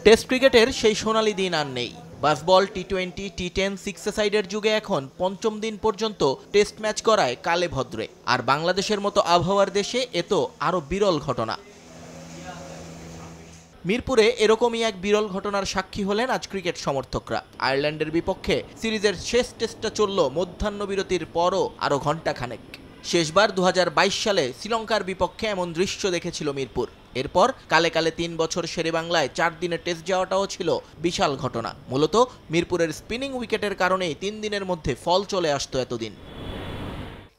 Test ক্রিকেটের সেই সোনালি দিন আর নেই। বাসবল, টি-20, টি10, সিক্স সাইডের যুগে এখন পঞ্চম দিন পর্যন্ত টেস্ট ম্যাচ করায় কালে ভদ্রে। আর বাংলাদেশের মতো আবহাওয়ার দেশে এ তো আরও বিরল ঘটনা। মিরপুরে এরকমই এক বিরল ঘটনার সাক্ষী হলেন আজ ক্রিকেট সমর্থকরা। আয়ারল্যান্ডের বিপক্ষে সিরিজের শেষ টেস্টটা চলল মধ্যাহ্নবিরতির পরও আরও ঘণ্টাখানেক। শেষবার 2022 সালে শ্রীলঙ্কার বিপক্ষে এমন দৃশ্য দেখেছিল মিরপুর। এরপর কালে কালে 3 বছর শেরেবাংলায় 4 দিনের টেস্ট যাওয়াটাও ছিল বিশাল ঘটনা। মূলত মিরপুরের স্পিনিং উইকেটের কারণেই 3 দিনের মধ্যে ফল চলে আসতো এতদিন।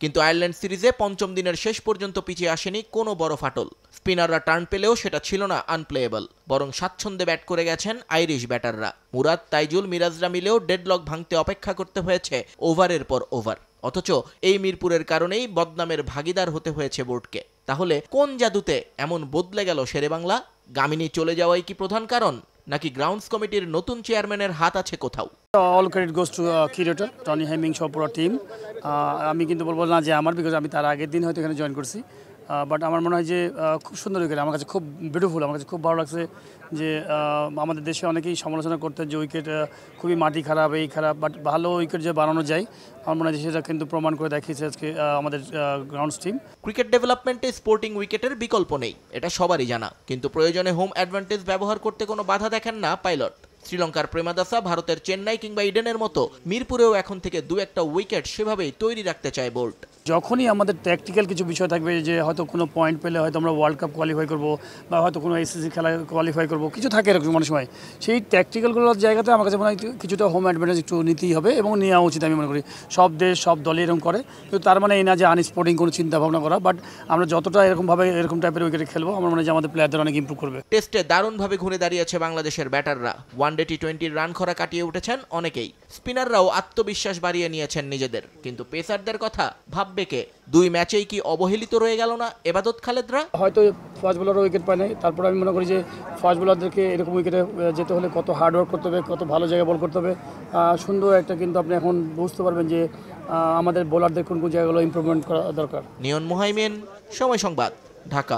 কিন্তু আয়ারল্যান্ড সিরিজে পঞ্চম দিনের শেষ পর্যন্ত পিছিয়ে আসেনি কোনো বড় ফাটল। স্পিনাররা টার্ন পেলেও সেটা ছিল না আনপ্লেয়েবল, বরং স্বাচ্ছন্দ্যে ব্যাট করে গেছেন আইরিশ ব্যাটাররা। মুরাদ, তাইজুল, মিরাজরা মিলেও ডেডলক ভাঙতে অপেক্ষা করতে হয়েছে ওভারের পর ওভার। অথচ এই মিরপুরের কারণেই বদনামের ভাগিদার হতে হয়েছে বোর্ডকে। তাহলে কোন জাদুতে এমন বদলে গেল শেরেবাংলা? গামিনী চলে যাওয়াই কি প্রধান কারণ, নাকি গ্রাউন্ডস কমিটির নতুন চেয়ারম্যানের হাত আছে কোথাও? All credit goes to curator Tony Hemming সহ পুরো টিম। আমি কিন্তু বলবো না যে আমার, বিকজ আমি তার আগের দিন হয়তো এখানে জয়েন করছি। বাট আমার মনে হয় যে খুব সুন্দর উইকেট, আমার কাছে খুব বিউটিফুল, আমার কাছে খুব ভালো লাগছে যে আমাদের দেশে অনেকেই সমালোচনা করতেন যে উইকেট খুবই মাটি খারাপ, এই খারাপ, বাট ভালো উইকেট যে বানানো যায় আমার মনে হয় সেটা কিন্তু প্রমাণ করে দেখিয়েছে আজকে আমাদের গ্রাউন্ডস টিম। ক্রিকেট ডেভেলপমেন্টে স্পোর্টিং উইকেটের বিকল্প নেই, এটা সবারই জানা। কিন্তু প্রয়োজনে হোম অ্যাডভান্টেজ ব্যবহার করতে কোনো বাধা দেখেন না পাইলট। শ্রীলঙ্কার প্রেমাদাসা, ভারতের চেন্নাই কিংবা ইডেনের মতো মিরপুরেও এখন থেকে 2-1টা উইকেট সেভাবেই তৈরি রাখতে চায় বোর্ড। যখনই আমাদের ট্যাকটিক্যাল কিছু বিষয় থাকবে, যে হয়তো কোনো পয়েন্ট পেলে হয়তো আমরা ওয়ার্ল্ড কাপ কোয়ালিফাই করবো বা হয়তো কোনো এসএসসি খেলা কোয়ালিফাই করবো, কিছু থাকে এরকম অনেক সময়, সেই ট্যাকটিক্যালগুলোর জায়গাতে আমার কাছে মনে হয় কিছুটা হোম অ্যাডভান্টেজ একটু নিতেই হবে এবং নেওয়া উচিত। আমি মনে করি সব দেশ সব দলই এরকম করে, কিন্তু তার মানে এই না যে আনস্পোর্টিং কোনো চিন্তা ভাবনা করা। বাট আমরা যতটা এরকমভাবে এরকম টাইপের উইকেটে খেলবো আমার মনে হয় যে আমাদের প্লেয়ারদের অনেক ইম্প্রুভ করবে। টেস্টে দারুণভাবে ঘুরে দাঁড়িয়েছে বাংলাদেশের ব্যাটাররা। ওয়ানডে, টি20 রান খরা কাটিয়ে উঠেছেন অনেকেই। স্পিনাররাও আত্মবিশ্বাস বাড়িয়ে নিয়েছেন নিজেদের। কিন্তু পেসারদের কথা ভাববে কে? 2 ম্যাচেই কি অবহেলিত রয়ে গেল না এবাদত খালেদরা? হয়তো ফাস্ট বোলারও উইকেট পায় নাই, তারপর আমি মনে করি যে ফাস্ট বোলারদেরকে এরকম উইকেটে যেতে হলে কত হার্ডওয়ার্ক করতে হবে, কত ভালো জায়গায় বল করতে হবে। সুন্দর একটা কিন্তু আপনি এখন বুঝতে পারবেন যে আমাদের বোলারদের কোন কোন জায়গাগুলো ইমপ্রুভমেন্ট করা দরকার। নিয়ন মুহাইমিন, সময় সংবাদ, ঢাকা।